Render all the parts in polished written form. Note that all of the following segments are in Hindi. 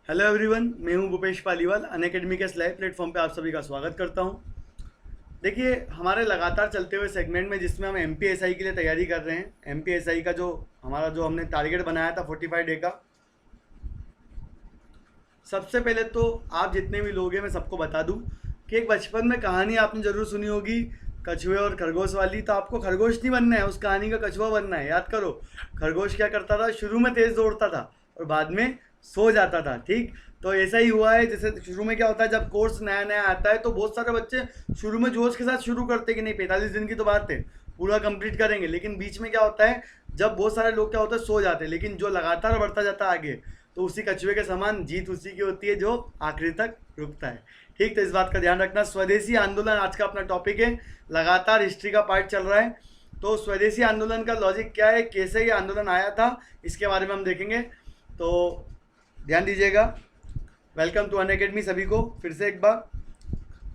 हेलो एवरीवन, मैं हूं भूपेश पालीवाल। अनअकैडमी के इस लाइव प्लेटफॉर्म पे आप सभी का स्वागत करता हूं। देखिए, हमारे लगातार चलते हुए सेगमेंट में जिसमें हम एमपीएसआई के लिए तैयारी कर रहे हैं, एमपीएसआई का जो हमने टारगेट बनाया था 45 डे का। सबसे पहले तो आप जितने भी लोग हैं मैं सबको बता दूं कि एक बचपन में कहानी आपने ज़रूर सुनी होगी, कछुए और खरगोश वाली। तो आपको खरगोश नहीं बनना है, उस कहानी का कछुआ बनना है। याद करो, खरगोश क्या करता था, शुरू में तेज़ दौड़ता था और बाद में सो जाता था। ठीक, तो ऐसा ही हुआ है। जैसे शुरू में क्या होता है, जब कोर्स नया नया आता है तो बहुत सारे बच्चे शुरू में जोश के साथ शुरू करते हैं कि नहीं 45 दिन की तो बात है, पूरा कंप्लीट करेंगे। लेकिन बीच में क्या होता है, जब बहुत सारे लोग क्या होता है सो जाते हैं, लेकिन जो लगातार बढ़ता जाता है आगे, तो उसी कछुए के समान जीत उसी की होती है जो आखिरी तक रुकता है। ठीक, तो इस बात का ध्यान रखना। स्वदेशी आंदोलन आज का अपना टॉपिक है। लगातार हिस्ट्री का पार्ट चल रहा है। तो स्वदेशी आंदोलन का लॉजिक क्या है, कैसे ये आंदोलन आया था, इसके बारे में हम देखेंगे। तो ध्यान दीजिएगा। वेलकम टू अनअकैडमी सभी को फिर से एक बार।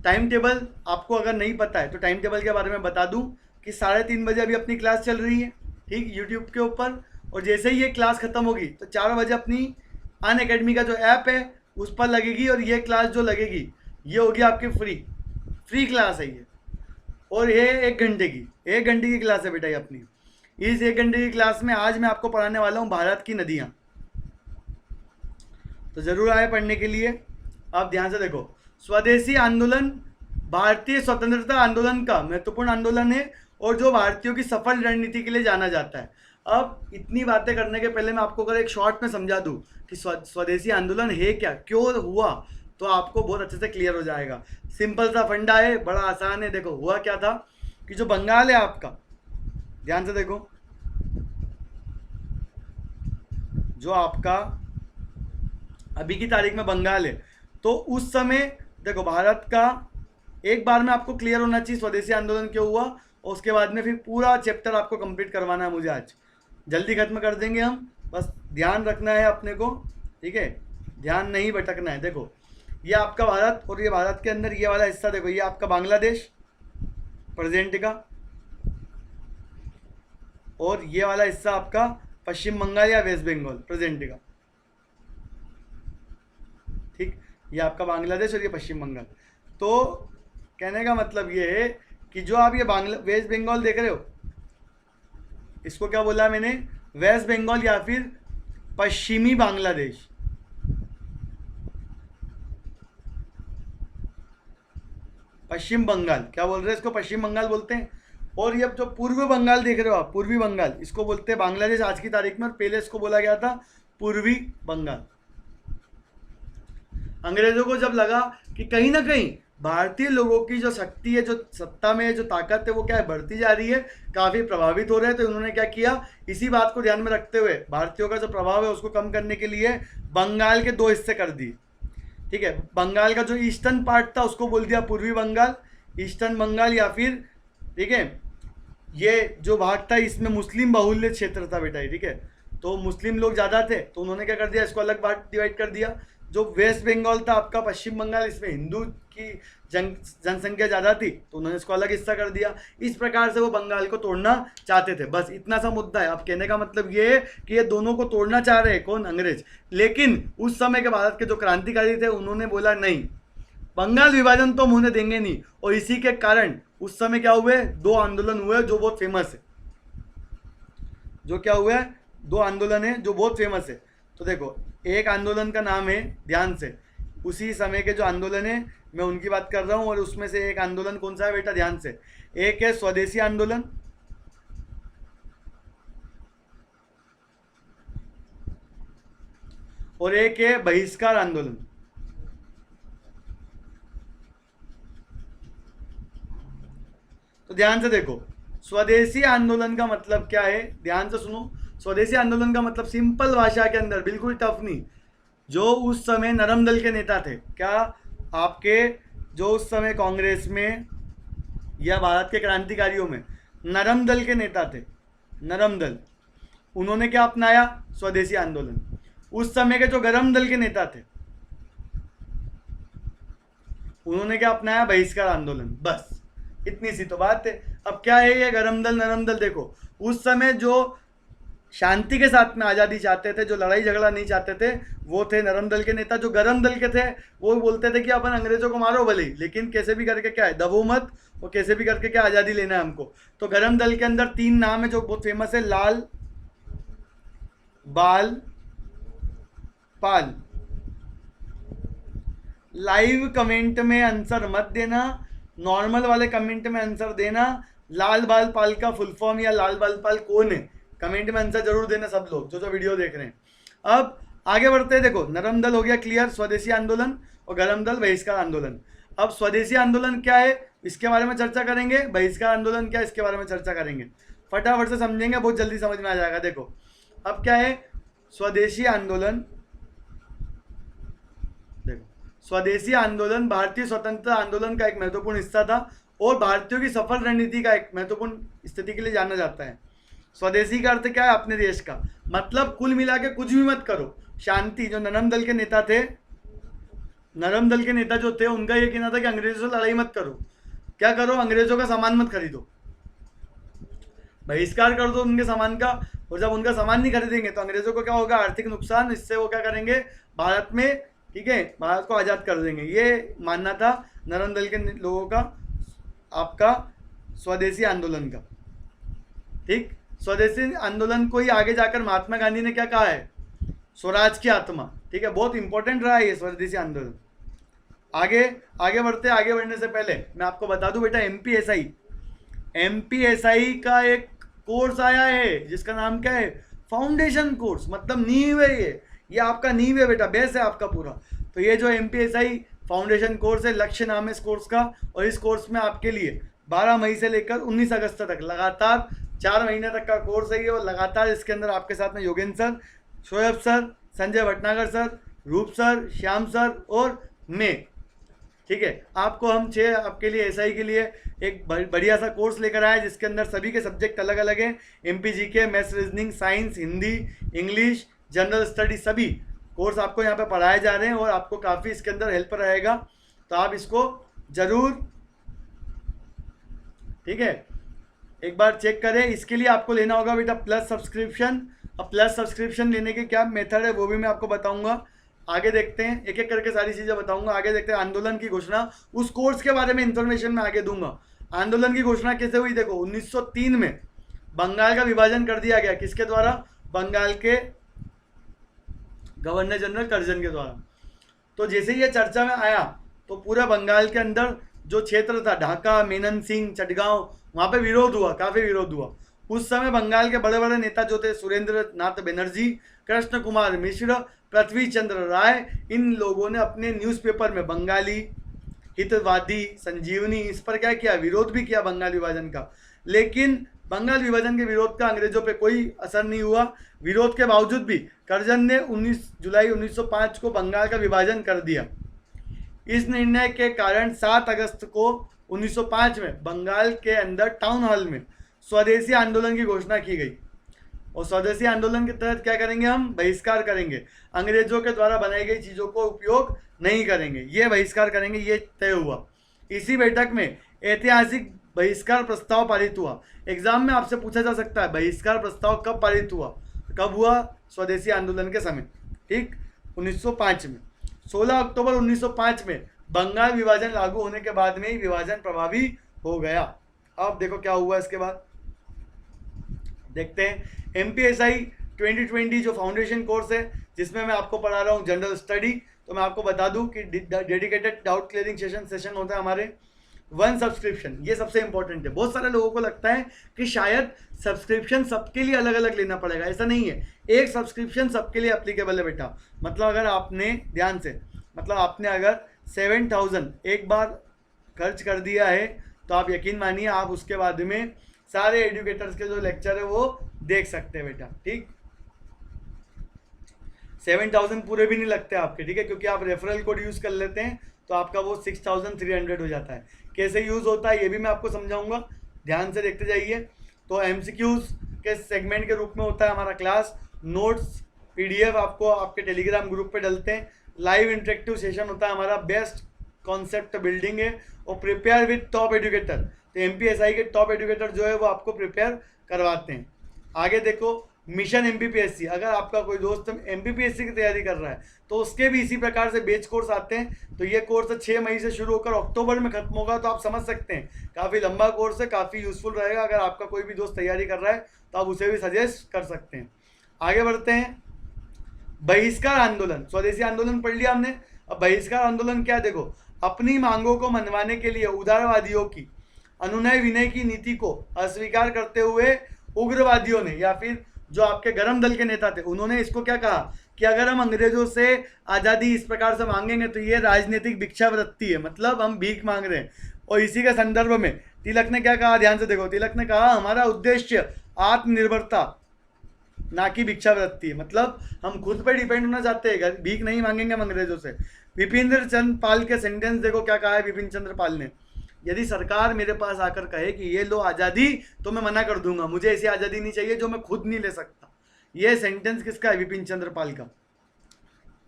टाइम टेबल आपको अगर नहीं पता है तो टाइम टेबल के बारे में बता दूं कि 3:30 बजे अभी अपनी क्लास चल रही है, ठीक, यूट्यूब के ऊपर। और जैसे ही ये क्लास ख़त्म होगी तो 4 बजे अपनी अनअकैडमी का जो ऐप है उस पर लगेगी, और ये क्लास जो लगेगी ये होगी आपकी फ्री क्लास है ये। और ये 1 घंटे की क्लास है बेटा ये अपनी। इस 1 घंटे की क्लास में आज मैं आपको पढ़ाने वाला हूँ भारत की नदियाँ। तो ज़रूर आए पढ़ने के लिए। आप ध्यान से देखो, स्वदेशी आंदोलन भारतीय स्वतंत्रता आंदोलन का महत्वपूर्ण आंदोलन है और जो भारतीयों की सफल रणनीति के लिए जाना जाता है। अब इतनी बातें करने के पहले मैं आपको अगर एक शॉर्ट में समझा दूं कि स्वदेशी आंदोलन है क्या, क्यों हुआ, तो आपको बहुत अच्छे से क्लियर हो जाएगा। सिंपल सा फंडा है, बड़ा आसान है। देखो हुआ क्या था कि जो बंगाल है आपका, ध्यान से देखो, जो आपका अभी की तारीख में बंगाल है, तो उस समय देखो भारत का, एक बार में आपको क्लियर होना चाहिए स्वदेशी आंदोलन क्यों हुआ, और उसके बाद में फिर पूरा चैप्टर आपको कंप्लीट करवाना है मुझे आज। जल्दी खत्म कर देंगे हम, बस ध्यान रखना है अपने को, ठीक है, ध्यान नहीं भटकना है। देखो ये आपका भारत, और ये भारत के अंदर ये वाला हिस्सा देखो, ये आपका बांग्लादेश प्रेजेंट का, और ये वाला हिस्सा आपका पश्चिम बंगाल या वेस्ट बंगाल प्रेजेंट का। ठीक, ये आपका बांग्लादेश और ये पश्चिम बंगाल। तो कहने का मतलब ये है कि जो आप ये वेस्ट बंगाल देख रहे हो, इसको क्या बोला मैंने, वेस्ट बंगाल या फिर पश्चिमी बांग्लादेश। पश्चिम बंगाल क्या बोल रहे हैं, इसको पश्चिम बंगाल बोलते हैं। और ये जो पूर्वी बंगाल देख रहे हो आप, पूर्वी बंगाल, इसको बोलते हैं बांग्लादेश आज की तारीख में, और पहले इसको बोला गया था पूर्वी बंगाल। अंग्रेजों को जब लगा कि कहीं ना कहीं भारतीय लोगों की जो शक्ति है, जो सत्ता में जो ताकत है, वो क्या है, बढ़ती जा रही है, काफ़ी प्रभावित हो रहे हैं, तो उन्होंने क्या किया, इसी बात को ध्यान में रखते हुए भारतीयों का जो प्रभाव है उसको कम करने के लिए बंगाल के 2 हिस्से कर दिए। ठीक है, बंगाल का जो ईस्टर्न पार्ट था उसको बोल दिया पूर्वी बंगाल, ईस्टर्न बंगाल, या फिर, ठीक है, ये जो भाग था इसमें मुस्लिम बाहुल्य क्षेत्र था बेटा, ठीक है, तो मुस्लिम लोग ज़्यादा थे, तो उन्होंने क्या कर दिया, इसको अलग भाग डिवाइड कर दिया। जो वेस्ट बंगाल था आपका पश्चिम बंगाल, इसमें हिंदू की जनसंख्या ज़्यादा थी, तो उन्होंने इसको अलग हिस्सा कर दिया। इस प्रकार से वो बंगाल को तोड़ना चाहते थे, बस इतना सा मुद्दा है। अब कहने का मतलब ये है कि ये दोनों को तोड़ना चाह रहे हैं कौन, अंग्रेज। लेकिन उस समय के भारत के जो क्रांतिकारी थे उन्होंने बोला नहीं, बंगाल विभाजन तो हम होने देंगे नहीं। और इसी के कारण उस समय क्या हुए, 2 आंदोलन हुए जो बहुत फेमस है। जो क्या हुआ है, 2 आंदोलन है जो बहुत फेमस है। तो देखो, एक आंदोलन का नाम है, ध्यान से, उसी समय के जो आंदोलन है मैं उनकी बात कर रहा हूँ, और उसमें से एक आंदोलन कौन सा है बेटा, ध्यान से, एक है स्वदेशी आंदोलन, और एक है बहिष्कार आंदोलन। तो ध्यान से देखो, स्वदेशी आंदोलन का मतलब क्या है, ध्यान से सुनो। स्वदेशी आंदोलन का मतलब सिंपल भाषा के अंदर, बिल्कुल टफ नहीं, जो उस समय नरम दल के नेता थे, क्या आपके, जो उस समय कांग्रेस में या भारत के क्रांतिकारियों में नरम दल के नेता थे, नरम दल, उन्होंने क्या अपनाया, स्वदेशी आंदोलन। उस समय के जो गरम दल के नेता थे उन्होंने क्या अपनाया, बहिष्कार आंदोलन। बस इतनी सी तो बात है। अब क्या है ये गरम दल नरम दल, देखो उस समय जो शांति के साथ में आज़ादी चाहते थे, जो लड़ाई झगड़ा नहीं चाहते थे, वो थे नरम दल के नेता। जो गरम दल के थे वो बोलते थे कि अपन अंग्रेजों को मारो भले ही, लेकिन कैसे भी करके क्या है, दबो मत, वो कैसे भी करके क्या आज़ादी लेना है हमको। तो गरम दल के अंदर 3 नाम है जो बहुत फेमस है, लाल, बाल, पाल। लाइव कमेंट में आंसर मत देना, नॉर्मल वाले कमेंट में आंसर देना। लाल बाल पाल का फुल फॉर्म या लाल बाल पाल कौन है, कमेंट में आंसर जरूर देना सब लोग जो वीडियो देख रहे हैं। अब आगे बढ़ते हैं। देखो, नरम दल हो गया क्लियर, स्वदेशी आंदोलन, और गरम दल बहिष्कार आंदोलन। अब स्वदेशी आंदोलन क्या है इसके बारे में चर्चा करेंगे, बहिष्कार आंदोलन क्या है इसके बारे में चर्चा करेंगे। फटाफट से समझेंगे, बहुत जल्दी समझ में आ जाएगा। देखो अब क्या है स्वदेशी आंदोलन। देखो, स्वदेशी आंदोलन भारतीय स्वतंत्रता आंदोलन का एक महत्वपूर्ण हिस्सा था और भारतीयों की सफल रणनीति का एक महत्वपूर्ण स्थिति के लिए जाना जाता है। स्वदेशी का अर्थ क्या है, अपने देश का। मतलब कुल मिला के कुछ भी मत करो, शांति। जो नरम दल के नेता थे, नरम दल के नेता जो थे, उनका ये कहना था कि अंग्रेजों से लड़ाई मत करो। क्या करो, अंग्रेजों का सामान मत खरीदो, बहिष्कार कर दो उनके सामान का। और जब उनका सामान नहीं खरीदेंगे तो अंग्रेजों को क्या होगा, आर्थिक नुकसान। इससे वो क्या करेंगे, भारत में, ठीक है, भारत को आज़ाद कर देंगे। ये मानना था नरम दल के लोगों का, आपका स्वदेशी आंदोलन का। ठीक, स्वदेशी आंदोलन को ही आगे जाकर महात्मा गांधी ने क्या कहा है, स्वराज की आत्मा। ठीक है, बहुत इंपॉर्टेंट रहा है ये स्वदेशी आंदोलन। आगे बढ़ते, आगे बढ़ने से पहले मैं आपको बता दूं बेटा, एमपीएसआई का एक कोर्स आया है जिसका नाम क्या है, फाउंडेशन कोर्स। मतलब नींव है ये आपका नींव है बेटा, बेस है आपका पूरा। तो ये जो एमपीएसआई फाउंडेशन कोर्स है, लक्ष्य नाम है इस कोर्स का। और इस कोर्स में आपके लिए 12 मई से लेकर 19 अगस्त तक लगातार 4 महीने तक का कोर्स है ये। और लगातार इसके अंदर आपके साथ में Yogendra sir, Shoaib sir, Sanjay Bhatnagar sir, रूप सर, श्याम सर और मैं। ठीक है, आपको हम 6 आपके लिए एसआई के लिए एक बढ़िया सा कोर्स लेकर आए जिसके अंदर सभी के सब्जेक्ट अलग अलग हैं। MP GK, maths, reasoning, science, Hindi, English, general study, सभी कोर्स आपको यहाँ पे पढ़ाए जा रहे हैं और आपको काफ़ी इसके अंदर हेल्प रहेगा। तो आप इसको ज़रूर, ठीक है, एक बार चेक करें। इसके लिए आपको लेना होगा बेटा प्लस सब्सक्रिप्शन। अब प्लस सब्सक्रिप्शन लेने के क्या मेथड है वो भी मैं आपको बताऊंगा। आगे देखते हैं, एक एक करके सारी चीज़ें बताऊंगा। आगे देखते हैं आंदोलन की घोषणा, उस कोर्स के बारे में इंफॉर्मेशन मैं आगे दूंगा। आंदोलन की घोषणा कैसे हुई, देखो 1903 में बंगाल का विभाजन कर दिया गया। किसके द्वारा, बंगाल के गवर्नर जनरल करजन के द्वारा। तो जैसे ये चर्चा में आया तो पूरा बंगाल के अंदर जो क्षेत्र था, ढाका, मेनन सिंह, चटगांव, वहाँ पे विरोध हुआ, काफ़ी विरोध हुआ। उस समय बंगाल के बड़े बड़े नेता जो थे, सुरेंद्र नाथ बनर्जी, कृष्ण कुमार मिश्र, पृथ्वी चंद्र राय, इन लोगों ने अपने न्यूज़पेपर में बंगाली हितवादी, संजीवनी, इस पर क्या किया, विरोध भी किया बंगाल विभाजन का। लेकिन बंगाल विभाजन के विरोध का अंग्रेजों पे कोई असर नहीं हुआ। विरोध के बावजूद भी करजन ने 19 जुलाई 1905 को बंगाल का विभाजन कर दिया। इस निर्णय के कारण 7 अगस्त को 1905 में बंगाल के अंदर टाउन हॉल में स्वदेशी आंदोलन की घोषणा की गई। और स्वदेशी आंदोलन के तहत क्या करेंगे, हम बहिष्कार करेंगे, अंग्रेजों के द्वारा बनाई गई चीज़ों को उपयोग नहीं करेंगे, ये बहिष्कार करेंगे, ये तय हुआ। इसी बैठक में ऐतिहासिक बहिष्कार प्रस्ताव पारित हुआ। एग्जाम में आपसे पूछा जा सकता है बहिष्कार प्रस्ताव कब पारित हुआ, कब हुआ, स्वदेशी आंदोलन के समय, ठीक, 1905 में। 16 अक्टूबर 1905 में बंगाल विभाजन लागू होने के बाद में ही विभाजन प्रभावी हो गया। अब देखो क्या हुआ इसके बाद, देखते हैं। एमपीएसआई 2020 जो फाउंडेशन कोर्स है जिसमें मैं आपको पढ़ा रहा हूँ जनरल स्टडी, तो मैं आपको बता दूं कि डेडिकेटेड डाउट क्लियरिंग सेशन होता है हमारे। 1 सब्सक्रिप्शन, ये सबसे इंपॉर्टेंट है। बहुत सारे लोगों को लगता है कि शायद सब्सक्रिप्शन सबके लिए अलग अलग लेना पड़ेगा, ऐसा नहीं है। एक सब्सक्रिप्शन सबके लिए एप्लीकेबल है बेटा। मतलब अगर आपने, ध्यान से, मतलब आपने अगर 7000 एक बार खर्च कर दिया है तो आप यकीन मानिए आप उसके बाद में सारे एजुकेटर्स के जो लेक्चर है वो देख सकते हैं बेटा, ठीक। 7000 पूरे भी नहीं लगते आपके, ठीक है, क्योंकि आप रेफरल कोड यूज़ कर लेते हैं तो आपका वो 6300 हो जाता है। कैसे यूज़ होता है ये भी मैं आपको समझाऊंगा, ध्यान से देखते जाइए। तो एमसीक्यूज के सेगमेंट के रूप में होता है हमारा क्लास, नोट्स पीडीएफ आपको आपके टेलीग्राम ग्रुप पे डलते हैं, लाइव इंटरेक्टिव सेशन होता है हमारा, बेस्ट कॉन्सेप्ट बिल्डिंग है, और प्रिपेयर विद टॉप एजुकेटर। तो एमपीएसआई के टॉप एजुकेटर जो है वो आपको प्रिपेयर करवाते हैं। आगे देखो, मिशन एमपीपीएससी, अगर आपका कोई दोस्त एमपीपीएससी की तैयारी कर रहा है तो उसके भी इसी प्रकार से बेच कोर्स आते हैं। तो ये कोर्स 6 मई से शुरू होकर अक्टूबर में खत्म होगा। तो आप समझ सकते हैं काफ़ी लंबा कोर्स है, काफ़ी यूजफुल रहेगा। अगर आपका कोई भी दोस्त तैयारी कर रहा है तो आप उसे भी सजेस्ट कर सकते हैं। आगे बढ़ते हैं। बहिष्कार आंदोलन, स्वदेशी आंदोलन पढ़ लिया हमने। अब बहिष्कार आंदोलन क्या, देखो, अपनी मांगों को मनवाने के लिए उदारवादियों की अनुनय विनय की नीति को अस्वीकार करते हुए उग्रवादियों ने, या फिर जो आपके गरम दल के नेता थे, उन्होंने इसको क्या कहा कि अगर हम अंग्रेजों से आज़ादी इस प्रकार से मांगेंगे तो ये राजनीतिक भिक्षावृत्ति है, मतलब हम भीख मांग रहे हैं। और इसी के संदर्भ में तिलक ने क्या कहा, ध्यान से देखो, तिलक ने कहा हमारा उद्देश्य आत्मनिर्भरता ना कि भिक्षावृत्ति है, मतलब हम खुद पे डिपेंड होना चाहते हैं, भीख नहीं मांगेंगे हम अंग्रेजों से। विपिन चंद्र पाल के सेंटेंस देखो क्या कहा है विपिन चंद्र पाल ने, यदि सरकार मेरे पास आकर कहे कि ये लो आज़ादी, तो मैं मना कर दूंगा, मुझे ऐसी आज़ादी नहीं चाहिए जो मैं खुद नहीं ले सकता। ये सेंटेंस किसका है, विपिन चंद्र पाल का।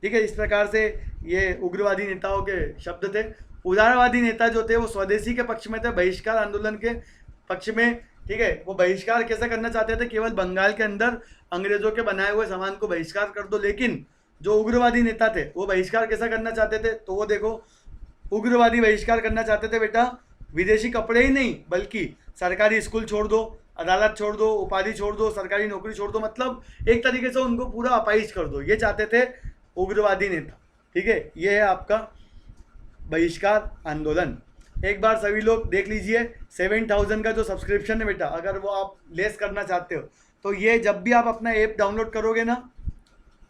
ठीक है, इस प्रकार से ये उग्रवादी नेताओं के शब्द थे। उदारवादी नेता जो थे वो स्वदेशी के पक्ष में थे, बहिष्कार आंदोलन के पक्ष में। ठीक है, वो बहिष्कार कैसे करना चाहते थे, केवल बंगाल के अंदर अंग्रेजों के बनाए हुए सामान को बहिष्कार कर दो। लेकिन जो उग्रवादी नेता थे वो बहिष्कार कैसा करना चाहते थे, तो वो देखो, उग्रवादी बहिष्कार करना चाहते थे बेटा, विदेशी कपड़े ही नहीं बल्कि सरकारी स्कूल छोड़ दो, अदालत छोड़ दो, उपाधि छोड़ दो, सरकारी नौकरी छोड़ दो, मतलब एक तरीके से उनको पूरा अपाहिज कर दो, ये चाहते थे उग्रवादी नेता। ठीक है, ये है आपका बहिष्कार आंदोलन। एक बार सभी लोग देख लीजिए 7000 का जो सब्सक्रिप्शन है बेटा, अगर वो आप लेस करना चाहते हो तो ये जब भी आप अपना ऐप डाउनलोड करोगे ना,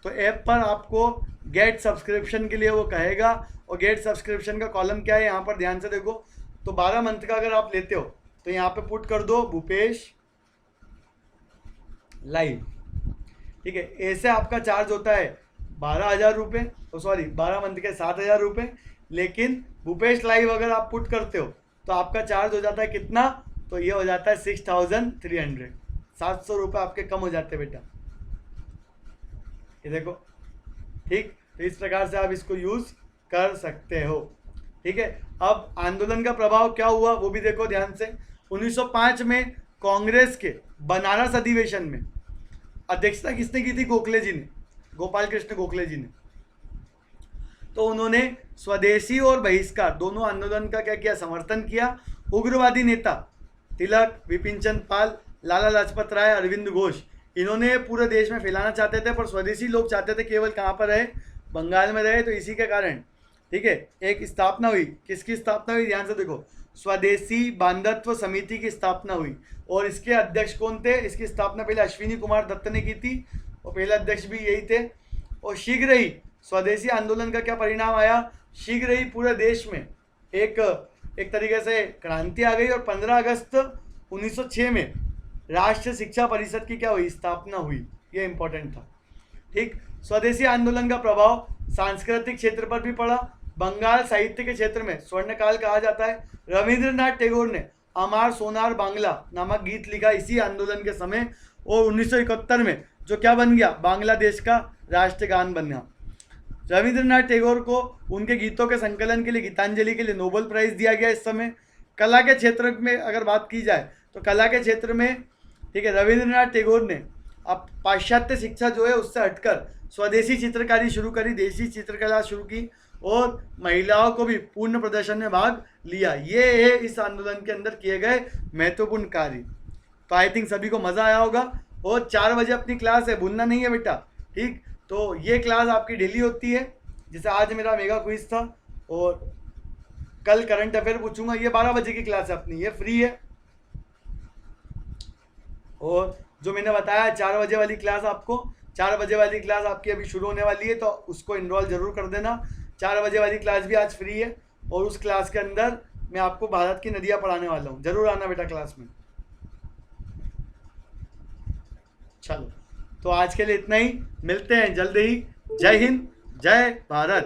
तो ऐप पर आपको गेट सब्सक्रिप्शन के लिए वो कहेगा। और गेट सब्सक्रिप्शन का कॉलम क्या है, यहाँ पर ध्यान से देखो, तो 12 मंथ का अगर आप लेते हो तो यहाँ पे पुट कर दो भूपेश लाइव। ठीक है, ऐसे आपका चार्ज होता है 12,000 रुपये, सॉरी 12 मंथ के 7,000 रुपये। लेकिन भूपेश लाइव अगर आप पुट करते हो तो आपका चार्ज हो जाता है कितना, तो ये हो जाता है 6,300, 700 रुपये आपके कम हो जाते हैं बेटा। ये देखो, ठीक, तो इस प्रकार से आप इसको यूज़ कर सकते हो। ठीक है, अब आंदोलन का प्रभाव क्या हुआ वो भी देखो ध्यान से। 1905 में कांग्रेस के बनारस अधिवेशन में अध्यक्षता किसने की थी, गोखले जी ने, गोपाल कृष्ण गोखले जी ने। तो उन्होंने स्वदेशी और बहिष्कार दोनों आंदोलन का क्या किया, समर्थन किया। उग्रवादी नेता तिलक, विपिन चंद्र पाल, लाला लाजपत राय, अरविंद घोष, इन्होंने पूरे देश में फैलाना चाहते थे, पर स्वदेशी लोग चाहते थे केवल कहाँ पर रहे, बंगाल में रहे। तो इसी के कारण, ठीक है, एक स्थापना हुई। किसकी स्थापना हुई, ध्यान से देखो, स्वदेशी बांधत्व समिति की स्थापना हुई। और इसके अध्यक्ष कौन थे, इसकी स्थापना पहले अश्विनी कुमार दत्त ने की थी, और पहले अध्यक्ष भी यही थे। और शीघ्र ही स्वदेशी आंदोलन का क्या परिणाम आया, शीघ्र ही पूरे देश में एक तरीके से क्रांति आ गई। और 15 अगस्त 1906 में राष्ट्रीय शिक्षा परिषद की क्या हुई, स्थापना हुई। ये इंपॉर्टेंट था। ठीक, स्वदेशी आंदोलन का प्रभाव सांस्कृतिक क्षेत्र पर भी पड़ा। बंगाल साहित्य के क्षेत्र में स्वर्णकाल कहा जाता है। रविंद्रनाथ टैगोर ने अमार सोनार बांग्ला नामक गीत लिखा इसी आंदोलन के समय, और 1971 में जो क्या बन गया, बांग्लादेश का राष्ट्रीय गान बन गया। रविंद्रनाथ टैगोर को उनके गीतों के संकलन के लिए, गीतांजलि के लिए नोबेल प्राइज दिया गया इस समय। कला के क्षेत्र में अगर बात की जाए तो कला के क्षेत्र में, ठीक है, रविंद्रनाथ टैगोर ने अब पाश्चात्य शिक्षा जो है उससे हटकर स्वदेशी चित्रकारी शुरू करी, देसी चित्रकला शुरू की, और महिलाओं को भी पूर्ण प्रदर्शन में भाग लिया। ये है इस आंदोलन के अंदर किए गए महत्वपूर्ण कार्य। तो आई थिंक सभी को मज़ा आया होगा। और 4 बजे अपनी क्लास है, भूलना नहीं है बेटा। ठीक, तो ये क्लास आपकी डेली होती है। जैसे आज मेरा मेगा क्विज था और कल करंट अफेयर पूछूंगा। ये 12 बजे की क्लास है अपनी, ये फ्री है। और जो मैंने बताया 4 बजे वाली क्लास आपको, 4 बजे वाली क्लास आपकी अभी शुरू होने वाली है, तो उसको इनरोल जरूर कर देना। 4 बजे वाली क्लास भी आज फ्री है, और उस क्लास के अंदर मैं आपको भारत की नदियाँ पढ़ाने वाला हूँ। जरूर आना बेटा क्लास में। चलो, तो आज के लिए इतना ही, मिलते हैं जल्द ही। जय हिंद, जय भारत।